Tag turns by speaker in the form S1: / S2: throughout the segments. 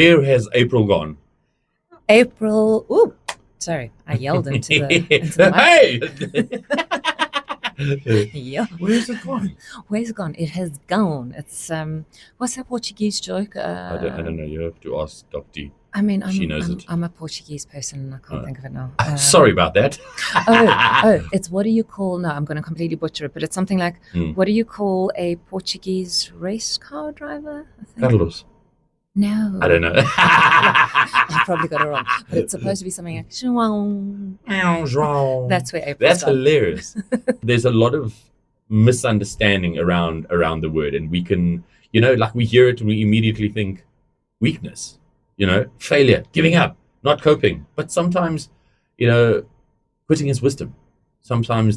S1: Where has April gone?
S2: April. Ooh, sorry, I yelled into the mic.
S1: Hey!
S2: Yeah.
S1: Where's it gone?
S2: Where's it gone? It has gone. It's what's that Portuguese joke?
S1: I don't know. You have to ask Dr.
S2: I mean,
S1: She knows it.
S2: I'm a Portuguese person and I can't think of it now.
S1: Sorry about that.
S2: It's what do you call? No, I'm going to completely butcher it, but it's something like, what do you call a Portuguese race car driver? I think.
S1: Carlos.
S2: No.
S1: I don't know.
S2: I probably got it wrong, but it's supposed to be something like That's where April
S1: That's
S2: started.
S1: hilarious. There's a lot of misunderstanding around the word, and we can, like we hear it and we immediately think weakness, failure, giving up, not coping. But sometimes, quitting is wisdom. Sometimes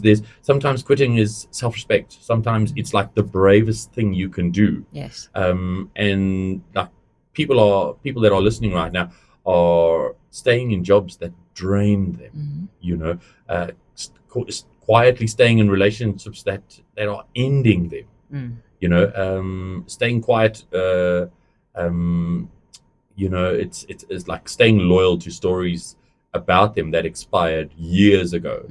S1: quitting is self-respect. Sometimes it's like the bravest thing you can do.
S2: Yes.
S1: And like people that are listening right now are staying in jobs that drain them. Quietly staying in relationships that are ending them. Staying quiet. It's like staying loyal to stories about them that expired years ago.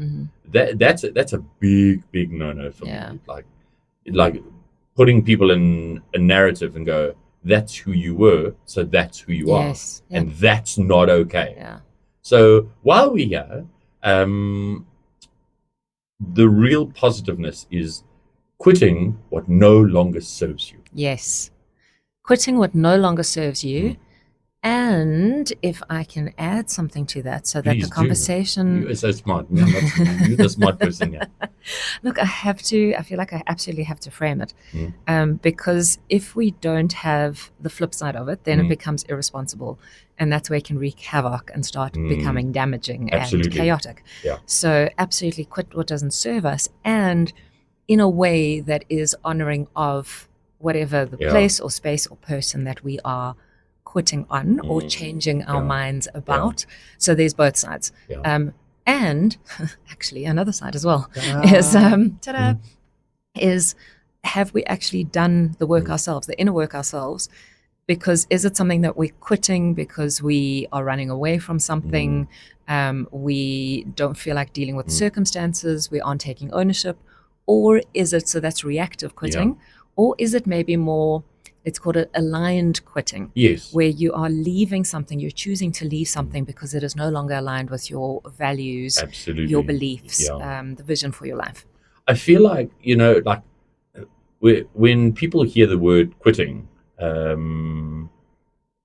S1: That's a big no for me. Like putting people in a narrative and go, that's who you were, so that's who you are, and that's not okay. So while we're here, the real positiveness is quitting what no longer serves you.
S2: Yes, quitting what no longer serves you. And if I can add something to that, so that
S1: Please
S2: the conversation...
S1: You are so smart. You're the smart person here.
S2: Look, I feel like I absolutely have to frame it. Because if we don't have the flip side of it, then it becomes irresponsible. And that's where it can wreak havoc and start becoming damaging and chaotic.
S1: Yeah.
S2: So absolutely quit what doesn't serve us, and in a way that is honoring of whatever the place or space or person that we are quitting on or changing our minds about. So there's both sides. And actually another side as well is have we actually done the work ourselves, the inner work ourselves? Because is it something that we're quitting because we are running away from something? We don't feel like dealing with circumstances, we aren't taking ownership? Or is it, so that's reactive quitting, or is it maybe more, it's called aligned quitting, where you are leaving something, you're choosing to leave something because it is no longer aligned with your values, your beliefs, the vision for your life.
S1: I feel like, when people hear the word quitting,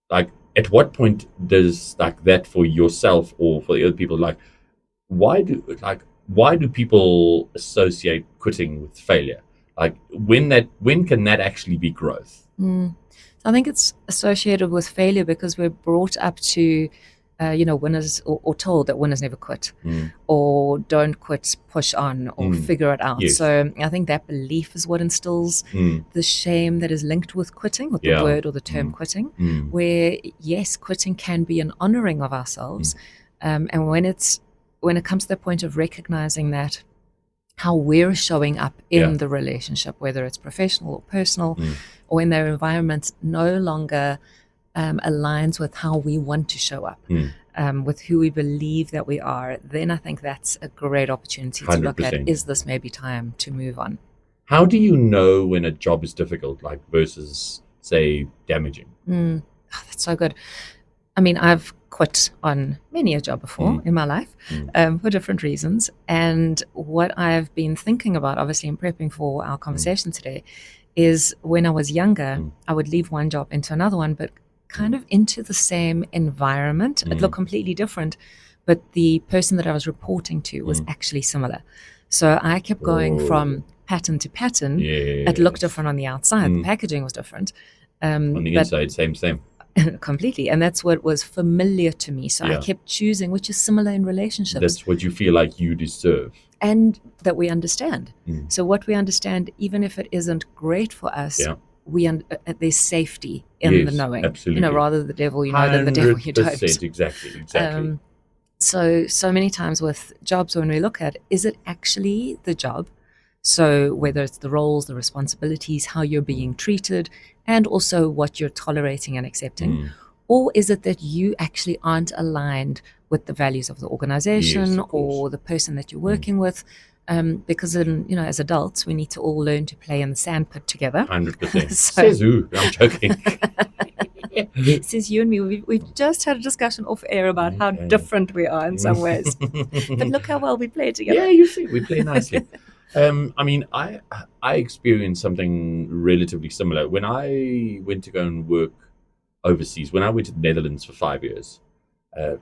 S1: like at what point does like that for yourself or for the other people, like why do people associate quitting with failure? Like when can that actually be growth?
S2: So I think it's associated with failure because we're brought up to, winners, or told that winners never quit, or don't quit, push on, or figure it out. So I think that belief is what instills the shame that is linked with quitting, with the word or the term quitting, where yes, quitting can be an honoring of ourselves. And when it comes to the point of recognizing that how we're showing up in the relationship, whether it's professional or personal, or in their environment, no longer aligns with how we want to show up, with who we believe that we are, then I think that's a great opportunity to
S1: 100%.
S2: Look at, is this maybe time to move on?
S1: How do you know when a job is difficult, like versus, say, damaging?
S2: Oh, that's so good. I mean, I've quit on many a job before in my life for different reasons. And what I've been thinking about, obviously in prepping for our conversation today, is when I was younger, I would leave one job into another one, but kind of into the same environment. It looked completely different, but the person that I was reporting to was actually similar. So I kept going from pattern to pattern. It looked different on the outside. The packaging was different.
S1: On the inside, same.
S2: Completely. And that's what was familiar to me. So I kept choosing, which is similar in relationships.
S1: That's what you feel like you deserve.
S2: And that we understand. So what we understand, even if it isn't great for us, there's safety in the knowing.
S1: Absolutely.
S2: Rather the devil you know than the devil you don't.
S1: Exactly.
S2: So many times with jobs, when we look at, is it actually the job? So whether it's the roles, the responsibilities, how you're being treated, and also what you're tolerating and accepting, Or is it that you actually aren't aligned with the values of the organization
S1: Yes, of course.
S2: or the person that you're working with? Because as adults, we need to all learn to play in the sandpit together.
S1: 100%. Says who? I'm joking.
S2: Says you and me. We've just had a discussion off air about how different we are in some ways. But look how well we play together.
S1: Yeah, you see, we play nicely. I mean, I experienced something relatively similar when I went to go and work overseas. When I went to the Netherlands for 5 years,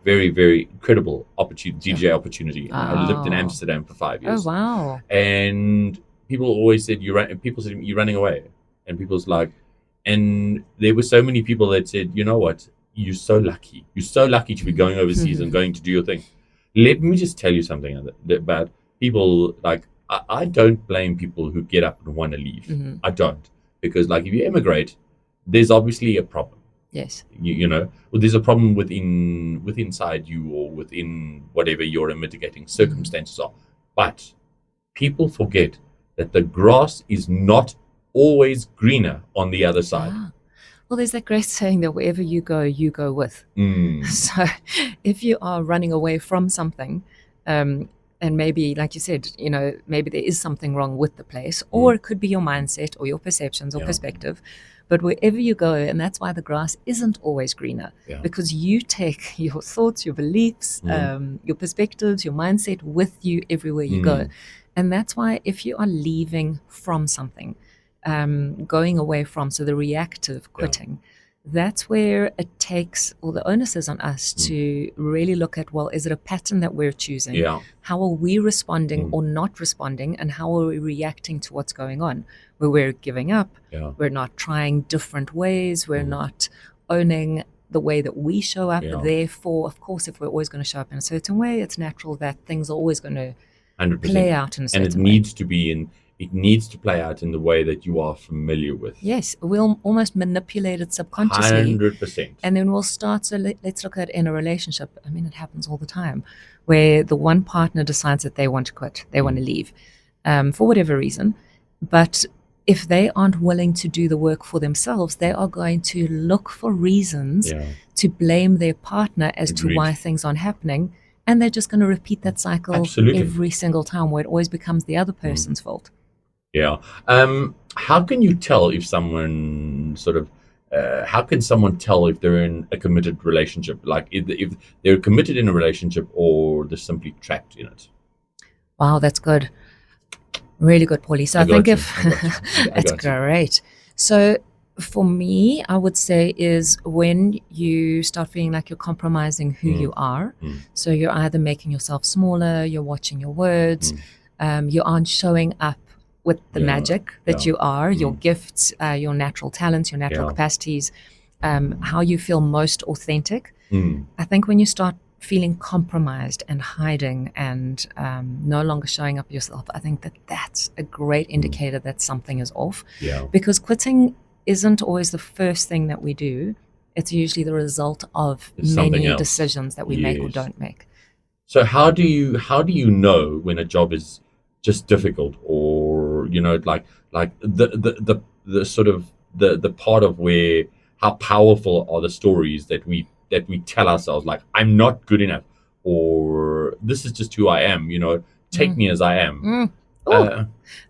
S1: very, very incredible opportunity, DJ opportunity. I lived in Amsterdam for 5 years.
S2: Oh wow!
S1: And people always said people said you're running away, and people's like, and there were so many people that said, you know what, you're so lucky. You're so lucky to be going overseas and going to do your thing. Let me just tell you something about people. Like, I don't blame people who get up and want to leave. I don't, because like if you emigrate, there's obviously a problem.
S2: Yes.
S1: Well, there's a problem inside you, or within whatever your mitigating circumstances are. But people forget that the grass is not always greener on the other side.
S2: Yeah. Well, there's that great saying that wherever you go with. So if you are running away from something, and maybe, like you said, maybe there is something wrong with the place, or it could be your mindset or your perceptions or perspective. But wherever you go, and that's why the grass isn't always greener, because you take your thoughts, your beliefs, your perspectives, your mindset with you everywhere you go. And that's why if you are leaving from something, going away from, so the reactive quitting, that's where it takes, or the onus is on us to really look at, well, is it a pattern that we're choosing? How are we responding or not responding? And how are we reacting to what's going on? Where we're giving up, we're not trying different ways, we're not owning the way that we show up. Therefore, of course, if we're always going to show up in a certain way, it's natural that things are always going to
S1: 100%.
S2: play out in a certain way.
S1: And it needs to play out in the way that you are familiar with.
S2: Yes, we'll almost manipulate it subconsciously.
S1: 100%.
S2: And then we'll start, so let's look at in a relationship. I mean, it happens all the time, where the one partner decides that they want to quit, they want to leave, for whatever reason. But if they aren't willing to do the work for themselves, they are going to look for reasons to blame their partner as to why things aren't happening. And they're just going to repeat that cycle every single time, where it always becomes the other person's fault.
S1: Yeah. How can you tell if someone how can someone tell if they're in a committed relationship? Like if they're committed in a relationship, or they're simply trapped in it?
S2: Wow, that's good. Really good, Paulie. So I think that's great. So for me, I would say is when you start feeling like you're compromising who you are. So you're either making yourself smaller, you're watching your words, you aren't showing up with the magic that you are, your gifts, your natural talents, your natural capacities, how you feel most authentic. I think when you start feeling compromised and hiding and no longer showing up yourself, I think that's a great indicator that something is off. Because quitting isn't always the first thing that we do. It's usually the result of many decisions that we make or don't make.
S1: So how do you know when a job is just difficult, or like the sort of the part of where, how powerful are the stories that we tell ourselves, like, I'm not good enough, or this is just who I am, take me as I am.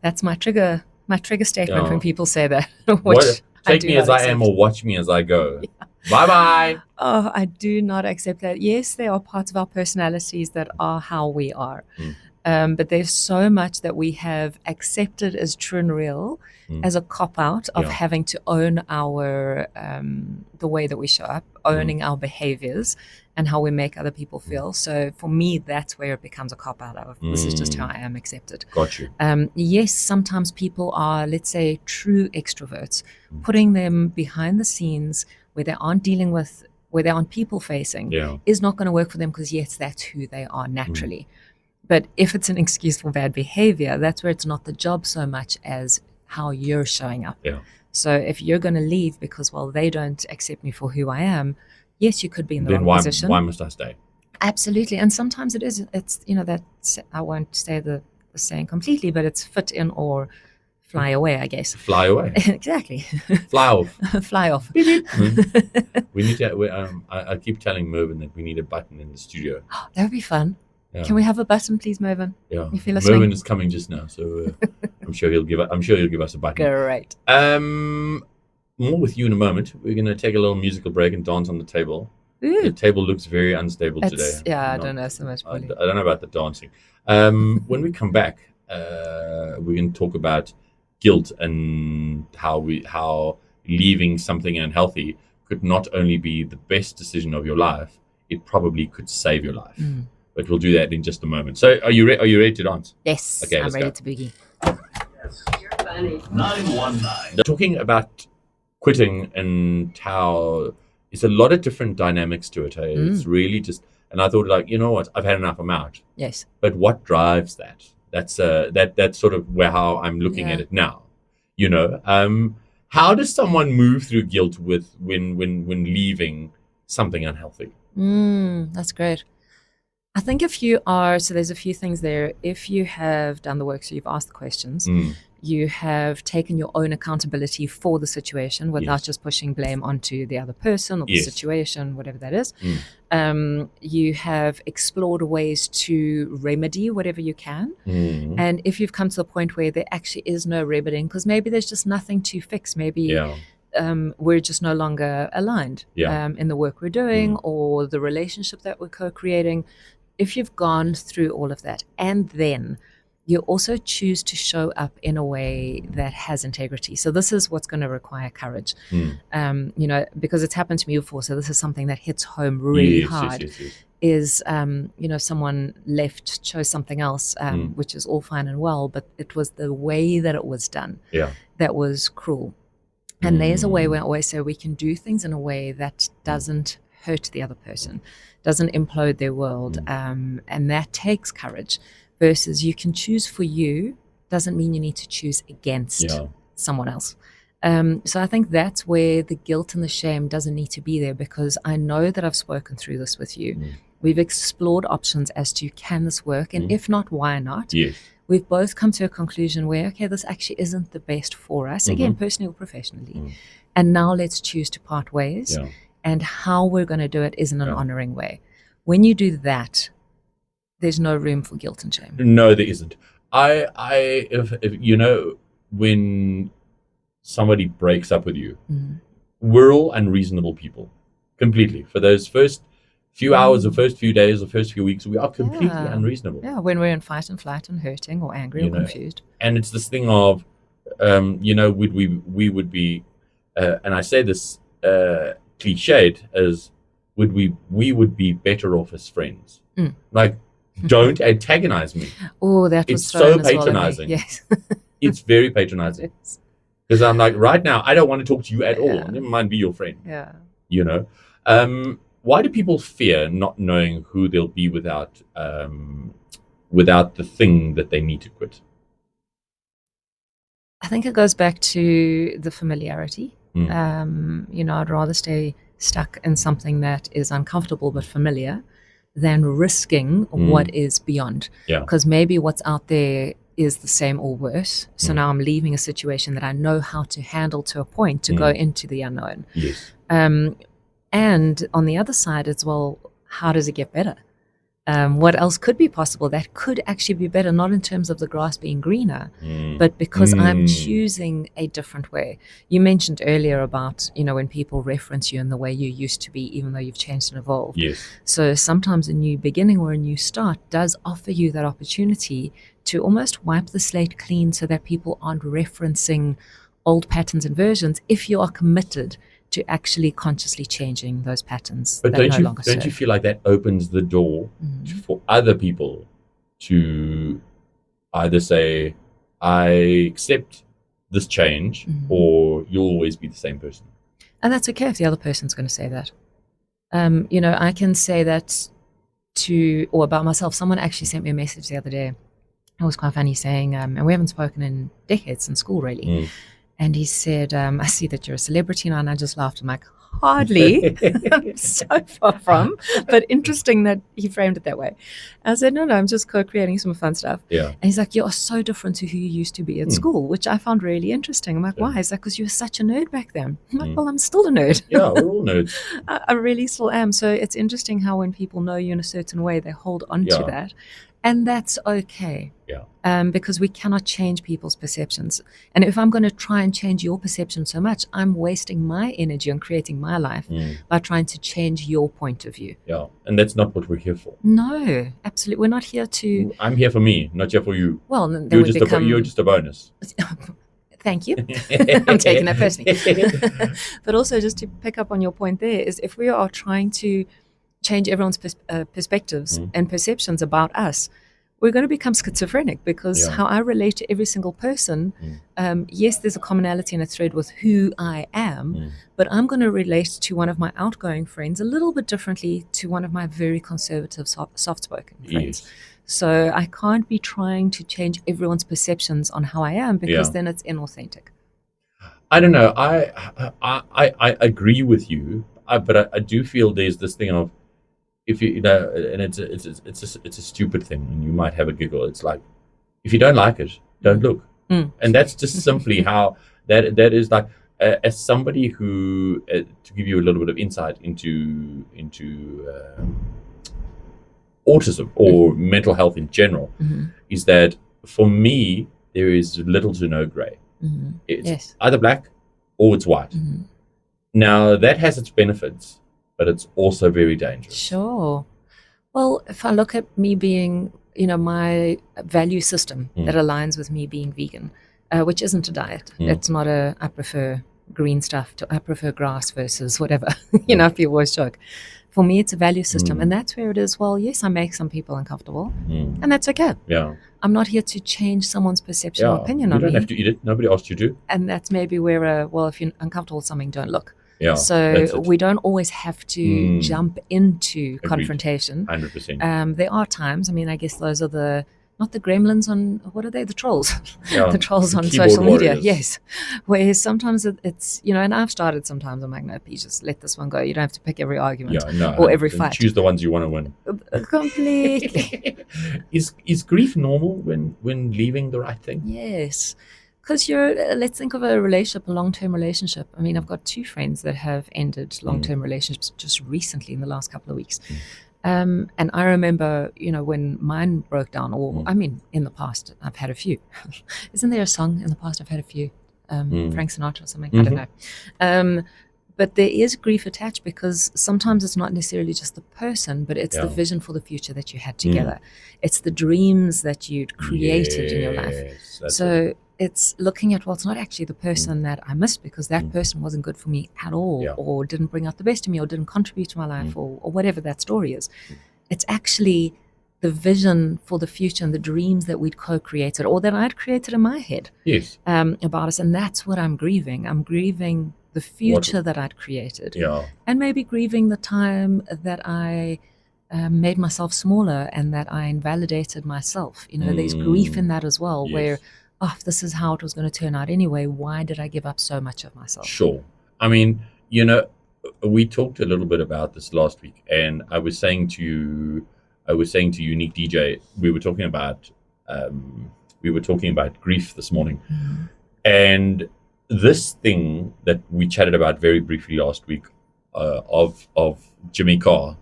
S2: That's my trigger statement when people say that.
S1: Take me as I am, or watch me as I go. Bye-bye.
S2: Oh, I do not accept that. Yes, there are parts of our personalities that are how we are. But there's so much that we have accepted as true and real as a cop-out of having to own our the way that we show up, owning our behaviors and how we make other people feel. So for me, that's where it becomes a cop-out of, this is just how I am accepted.
S1: Got you.
S2: Yes, sometimes people are, let's say, true extroverts. Putting them behind the scenes where they aren't dealing with, where they aren't people-facing is not going to work for them, because yes, that's who they are naturally. But if it's an excuse for bad behavior, that's where it's not the job so much as how you're showing up. So if you're going to leave because, well, they don't accept me for who I am, yes, you could be in the wrong position.
S1: Why must I stay?
S2: Absolutely. And sometimes it's, that I won't say the saying completely, but it's fit in or fly away, I guess.
S1: Fly away.
S2: Exactly.
S1: Fly off.
S2: Fly off.
S1: Beep, beep. We need to. I keep telling Mervyn that we need a button in the studio.
S2: That would be fun.
S1: Yeah.
S2: Can we have a button, please, Mervyn?
S1: Yeah.
S2: If you're listening.
S1: Mervyn is coming just now, so I'm sure he'll give us a button.
S2: Great.
S1: More with you in a moment. We're going to take a little musical break and dance on the table.
S2: Ooh.
S1: The table looks very unstable today.
S2: Yeah, I don't know so much.
S1: I don't know about the dancing. When we come back, we're going to talk about guilt and how leaving something unhealthy could not only be the best decision of your life, it probably could save your life. But we'll do that in just a moment. So are you ready to dance?
S2: Yes,
S1: okay,
S2: I'm ready to begin.
S3: You're funny. 919.
S1: Talking about quitting and how it's a lot of different dynamics to it. Hey? It's really just, and I thought, like, you know what, I've had enough, I'm out.
S2: Yes.
S1: But what drives that? That's that's sort of how I'm looking at it now. You know, how does someone move through guilt when leaving something unhealthy?
S2: That's great. I think so there's a few things there. If you have done the work, so you've asked the questions, you have taken your own accountability for the situation without just pushing blame onto the other person or the situation, whatever that is. You have explored ways to remedy whatever you can. And if you've come to the point where there actually is no remedying, because maybe there's just nothing to fix, maybe we're just no longer aligned in the work we're doing or the relationship that we're co-creating. If you've gone through all of that and then you also choose to show up in a way that has integrity. So this is what's going to require courage, you know, because it's happened to me before. So this is something that hits home really hard. Is, you know, someone left, chose something else, which is all fine and well, but it was the way that it was done that was cruel. And there's a way where I always say we can do things in a way that doesn't hurt the other person, doesn't implode their world. And that takes courage versus you can choose for you, doesn't mean you need to choose against someone else. So I think that's where the guilt and the shame doesn't need to be there, because I know that I've spoken through this with you. We've explored options as to can this work? And if not, why not? We've both come to a conclusion where, okay, this actually isn't the best for us, again, personally or professionally. And now let's choose to part ways. And how we're going to do it is in an honoring way. When you do that, there's no room for guilt and shame.
S1: No, there isn't. If you know, when somebody breaks up with you, we're all unreasonable people, completely. For those first few hours, the first few days, the first few weeks, we are completely unreasonable.
S2: Yeah, when we're in fight and flight and hurting or angry or confused.
S1: And it's this thing of, you know, we would be, and I say this cliched as, we would be better off as friends. Like, don't antagonize me.
S2: Oh, that was
S1: it's so patronizing.
S2: Well, yes.
S1: It's very patronizing. Because I'm like, right now, I don't want to talk to you at all. Never mind be your friend.
S2: Yeah.
S1: You know? Why do people fear not knowing who they'll be without the thing that they need to quit?
S2: I think it goes back to the familiarity. You know, I'd rather stay stuck in something that is uncomfortable but familiar than risking what is beyond. Because maybe what's out there is the same or worse. So now I'm leaving a situation that I know how to handle to a point to go into the unknown. And on the other side as well, how does it get better? What else could be possible that could actually be better, not in terms of the grass being greener, but because I'm choosing a different way. You mentioned earlier about, you know, when people reference you in the way you used to be, even though you've changed and evolved. So sometimes a new beginning or a new start does offer you that opportunity to almost wipe the slate clean so that people aren't referencing old patterns and versions if you are committed to actually consciously changing those patterns.
S1: But don't you feel like that opens the door for other people to either say, I accept this change, or you'll always be the same person?
S2: And that's okay if the other person's going to say that. You know, I can say that about myself. Someone actually sent me a message the other day. It was quite funny, saying, and we haven't spoken in decades in school, really. And he said, I see that you're a celebrity now. And I just laughed. I'm like, Hardly. So far from, but interesting that he framed it that way. I said, no, I'm just co-creating some fun stuff.
S1: Yeah.
S2: And he's like, you are so different to who you used to be at school, which I found really interesting. I'm like, why? He's like, because you were such a nerd back then. I'm like, well, I'm still a nerd.
S1: Yeah, we're all nerds.
S2: I really still am. So it's interesting how when people know you in a certain way, they hold on to that. And that's okay.
S1: Yeah.
S2: Because we cannot change people's perceptions. And if I'm going to try and change your perception so much, I'm wasting my energy on creating my life by trying to change your point of view.
S1: Yeah. And that's not what we're here for.
S2: No, absolutely. We're not here to...
S1: I'm here for me, not here for you.
S2: Well, then
S1: you're just a bonus.
S2: Thank you. I'm taking that personally. But also just to pick up on your point there is if we are trying to change everyone's perspectives and perceptions about us, we're going to become schizophrenic because how I relate to every single person, yes, there's a commonality and a thread with who I am, but I'm going to relate to one of my outgoing friends a little bit differently to one of my very conservative, soft-spoken friends. Yes. So I can't be trying to change everyone's perceptions on how I am because then it's inauthentic.
S1: I don't know. I agree with you, but I do feel there's this thing of, if you know, and it's a stupid thing, and you might have a giggle. It's like, if you don't like it, don't look, and that's just simply how that is. Like, as somebody who, to give you a little bit of insight into autism or mental health in general, is that for me there is little to no gray. It's either black or it's white. Now that has its benefits, but it's also very dangerous.
S2: Sure. Well, if I look at me being, my value system that aligns with me being vegan, which isn't a diet. It's not I prefer green stuff, I prefer grass versus whatever, people always joke. For me, it's a value system. And that's where it is, well, yes, I make some people uncomfortable. And that's okay.
S1: Yeah.
S2: I'm not here to change someone's perception or opinion on me.
S1: You don't have to eat it. Nobody asked you to.
S2: And that's maybe where, if you're uncomfortable with something, don't look.
S1: Yeah,
S2: so we don't always have to jump into
S1: Agreed.
S2: confrontation.
S1: 100%.
S2: There are times, I guess those are not the gremlins on, what are they? The trolls.
S1: Yeah,
S2: the trolls on
S1: keyboard
S2: social media.
S1: warriors.
S2: Yes. Where sometimes it's, and I've started sometimes, I'm like, no, please just let this one go. You don't have to pick every argument or every fight.
S1: Choose the ones you want to win.
S2: Completely.
S1: Is grief normal when leaving the right thing?
S2: Yes. Because let's think of a relationship, a long-term relationship. I've got two friends that have ended long-term relationships just recently in the last couple of weeks. And I remember, when mine broke down, or in the past, I've had a few. Isn't there a song, in the past I've had a few? Frank Sinatra or something? I don't know. But there is grief attached because sometimes it's not necessarily just the person, but it's the vision for the future that you had together. It's the dreams that you'd created in your life. So it's looking at, it's not actually the person that I missed because that person wasn't good for me at all, or didn't bring out the best in me, or didn't contribute to my life, or whatever that story is. It's actually the vision for the future and the dreams that we'd co-created, or that I'd created in my head about us. And that's what I'm grieving. I'm grieving the future that I'd created. And maybe grieving the time that I made myself smaller and that I invalidated myself. There's grief in that as well, where, this is how it was going to turn out anyway. Why did I give up so much of myself?
S1: Sure. We talked a little bit about this last week, and I was saying to you, Unique DJ, we were talking about grief this morning. And this thing that we chatted about very briefly last week, of Jimmy Carr,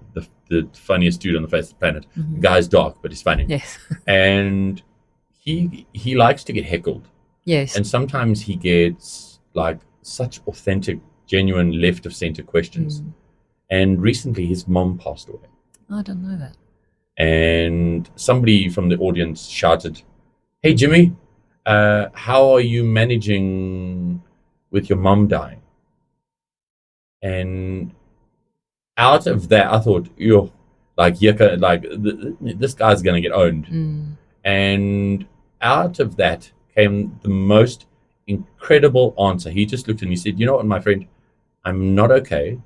S1: the funniest dude on the face of the planet. The guy's dark, but he's funny.
S2: Yes.
S1: And he likes to get heckled.
S2: Yes.
S1: And sometimes he gets like such authentic, genuine left of center questions. And recently his mom passed away.
S2: I don't know that.
S1: And somebody from the audience shouted, "Hey Jimmy, how are you managing with your mom dying?" And out of that, I thought, this guy's gonna get owned. And out of that came the most incredible answer. He just looked and he said, "You know what, my friend, I'm not okay,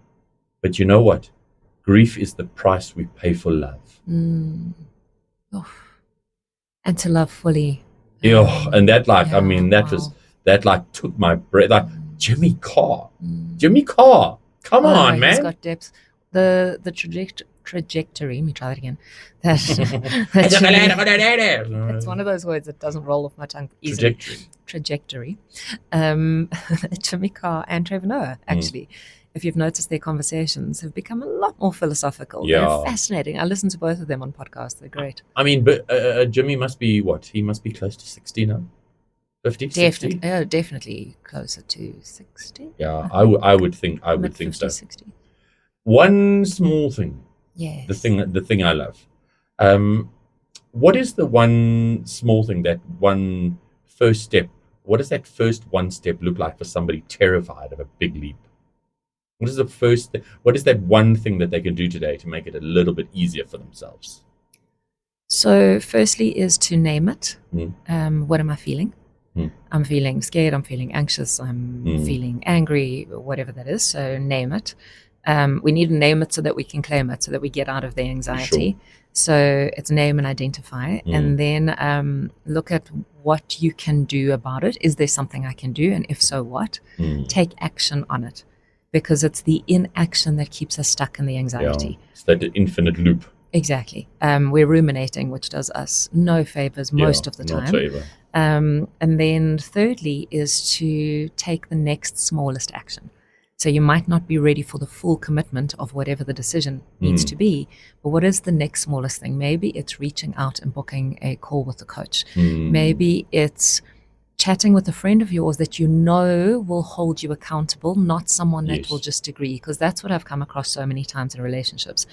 S1: but you know what? Grief is the price we pay for love."
S2: And to love fully.
S1: And that that took my breath. Like Jimmy Carr, Come on,
S2: He's
S1: man.
S2: got depth. The trajectory. Let me try that again. That's one of those words that doesn't roll off my tongue easily. Trajectory. Jimmy Carr and Trevor Noah, actually, if you've noticed, their conversations have become a lot more philosophical.
S1: Yeah.
S2: They're fascinating. I listen to both of them on podcasts. They're great.
S1: I mean, but Jimmy must be what? He must be close to 60 now. 50, 60?
S2: Definitely closer to 60.
S1: Yeah, I would think
S2: Mid 50,
S1: so.
S2: 60.
S1: One small thing.
S2: Yeah.
S1: The thing I love. What is the one small thing, that one first step? What does that first one step look like for somebody terrified of a big leap? What is the first what is that one thing that they can do today to make it a little bit easier for themselves?
S2: So firstly is to name it. What am I feeling? I'm feeling scared, I'm feeling anxious, I'm feeling angry, whatever that is. So name it. We need to name it so that we can claim it, so that we get out of the anxiety. Sure. So it's name and identify, and then look at what you can do about it. Is there something I can do? And if so, what? Take action on it, because it's the inaction that keeps us stuck in the anxiety.
S1: Yeah, it's that infinite loop.
S2: Exactly. We're ruminating, which does us no favors most of the time.
S1: Not favor.
S2: And then thirdly is to take the next smallest action. So you might not be ready for the full commitment of whatever the decision needs to be, but what is the next smallest thing? Maybe it's reaching out and booking a call with a coach. Maybe it's chatting with a friend of yours that you know will hold you accountable, not someone that will just agree, because that's what I've come across so many times in relationships,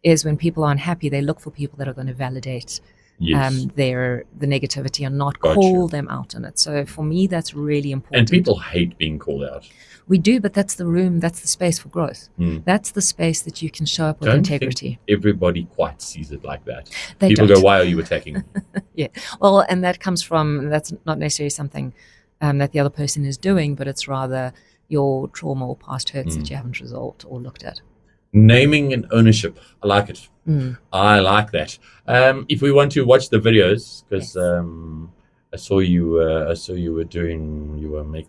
S2: is when people aren't happy, they look for people that are going to validate the negativity and not call them out on it. So for me, that's really important.
S1: And people hate being called out.
S2: We do, but that's the room, that's the space for growth. That's the space that you can show up with integrity.
S1: Think everybody quite sees it like that.
S2: They
S1: people
S2: don't.
S1: Go, why are you attacking?
S2: Yeah, well, and that comes from, that's not necessarily something that the other person is doing, but it's rather your trauma or past hurts that you haven't resolved or looked at.
S1: Naming and ownership. I like it. I like that. If we want to watch the videos, because I saw you were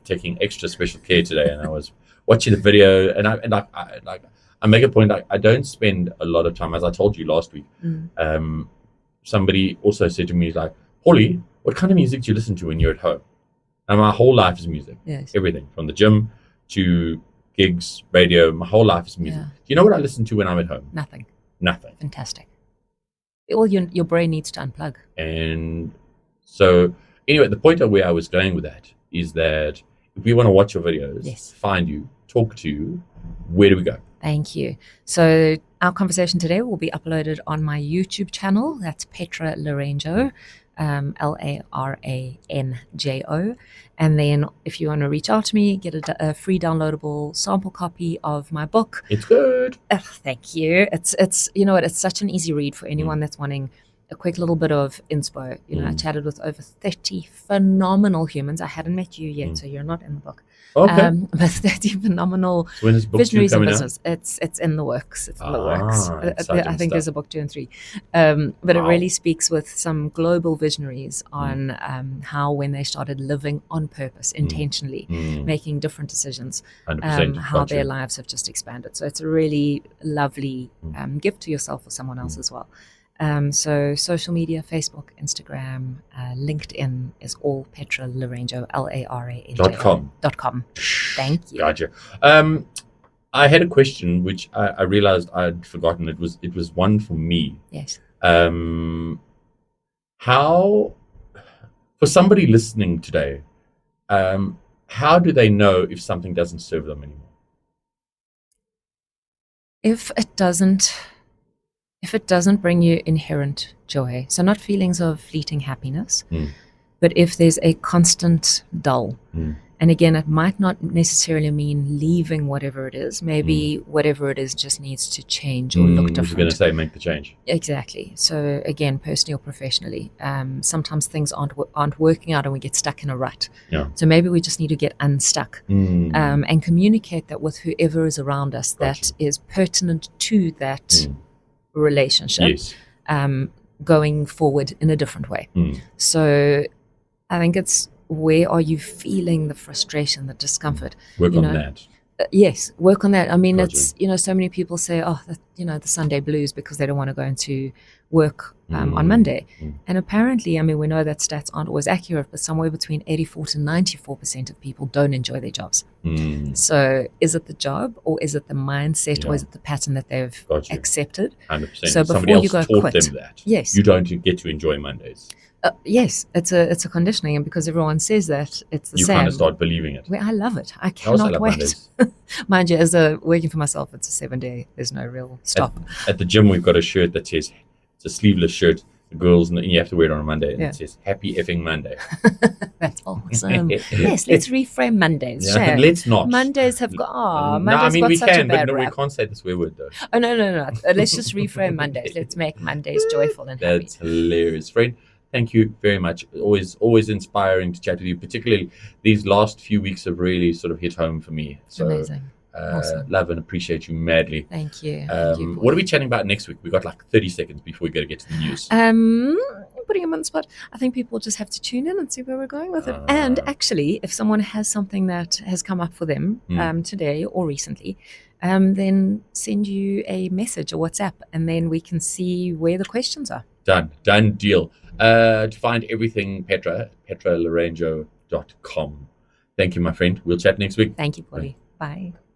S1: taking extra special care today, and I was watching the video, and I make a point. I don't spend a lot of time, as I told you last week. Somebody also said to me, like, Holly, what kind of music do you listen to when you're at home? And my whole life is music. Yes. Everything from the gym to gigs, radio. My whole life is music. Do you know what I listen to when I'm at home?
S2: Nothing.
S1: Fantastic.
S2: Well, your brain needs to unplug.
S1: And so, anyway, the point of where I was going with that is that if we want to watch your videos, find you, talk to you, where do we go?
S2: Thank you. So our conversation today will be uploaded on my YouTube channel. That's Petra Laranjo, Laranjo. And then if you want to reach out to me, get a free downloadable sample copy of my book.
S1: It's good.
S2: Thank you. It's you know what, it's such an easy read for anyone that's wanting a quick little bit of inspo. You know, I chatted with over 30 phenomenal humans. I hadn't met you yet, so you're not in the book.
S1: Okay.
S2: But 30 phenomenal visionaries in business. It's in the works. It's in the works. I think there's a book 2 and 3. But it really speaks with some global visionaries on how, when they started living on purpose, intentionally, making different decisions, how their lives have just expanded. So it's a really lovely gift to yourself or someone else as well. So social media, Facebook, Instagram, LinkedIn is all Petra Laranjo, LARANJO.com. Thank you.
S1: Gotcha. I had a question which I realized I'd forgotten. It was one for me.
S2: Yes.
S1: How, for somebody listening today, how do they know if something doesn't serve them anymore?
S2: If it doesn't bring you inherent joy, so not feelings of fleeting happiness, but if there's a constant dull, and again, it might not necessarily mean leaving whatever it is. Maybe whatever it is just needs to change or look different. I was
S1: going to say, make the change.
S2: Exactly. So again, personally or professionally, sometimes things aren't working out and we get stuck in a rut. Yeah. So maybe we just need to get unstuck and communicate that with whoever is around us that is pertinent to that relationship, going forward in a different way. So I think it's, where are you feeling the frustration, the discomfort?
S1: Work on that.
S2: Yes, work on that. I mean,
S1: Gotcha.
S2: it's, so many people say, the Sunday blues because they don't want to go into work on Monday. And apparently, I mean, we know that stats aren't always accurate, but somewhere between 84 to 94% of people don't enjoy their jobs. So is it the job, or is it the mindset, or is it the pattern that they've accepted?
S1: 100%.
S2: So
S1: Somebody
S2: before
S1: else
S2: you go
S1: taught
S2: quit,
S1: them that.
S2: yes,
S1: You don't get to enjoy Mondays.
S2: yes, it's a conditioning, and because everyone says that, it's the
S1: You
S2: same.
S1: kind of start believing it.
S2: Well, I love it. I
S1: I also
S2: cannot
S1: love
S2: wait.
S1: Mondays.
S2: Mind you, working for myself, it's a 7-day. There's no real stop.
S1: At the gym, we've got a shirt that says, it's a sleeveless shirt. The girls, and you have to wear it on a Monday, and it says "Happy effing Monday."
S2: That's awesome. Yes, let's reframe Mondays.
S1: Yeah, let's not.
S2: Mondays have got.
S1: No, I
S2: Mondays
S1: mean
S2: got
S1: we
S2: such
S1: can,
S2: a bad
S1: but no, we
S2: rap.
S1: can't say the swear word though.
S2: Oh no. Let's just reframe Mondays. Let's make Mondays joyful and happy.
S1: That's hilarious, friend. Thank you very much. Always inspiring to chat with you. Particularly these last few weeks have really sort of hit home for me. So,
S2: amazing. Awesome.
S1: Love and appreciate you madly.
S2: Thank you.
S1: What are we chatting about next week? We got like 30 seconds before we got to get to the news.
S2: Putting him on the spot. I think people just have to tune in and see where we're going with it. And actually, if someone has something that has come up for them today or recently, then send you a message or WhatsApp, and then we can see where the questions are.
S1: Done deal. To find everything, petralaranjo.com. Thank you, my friend. We'll chat next week.
S2: Thank you, Polly. Bye.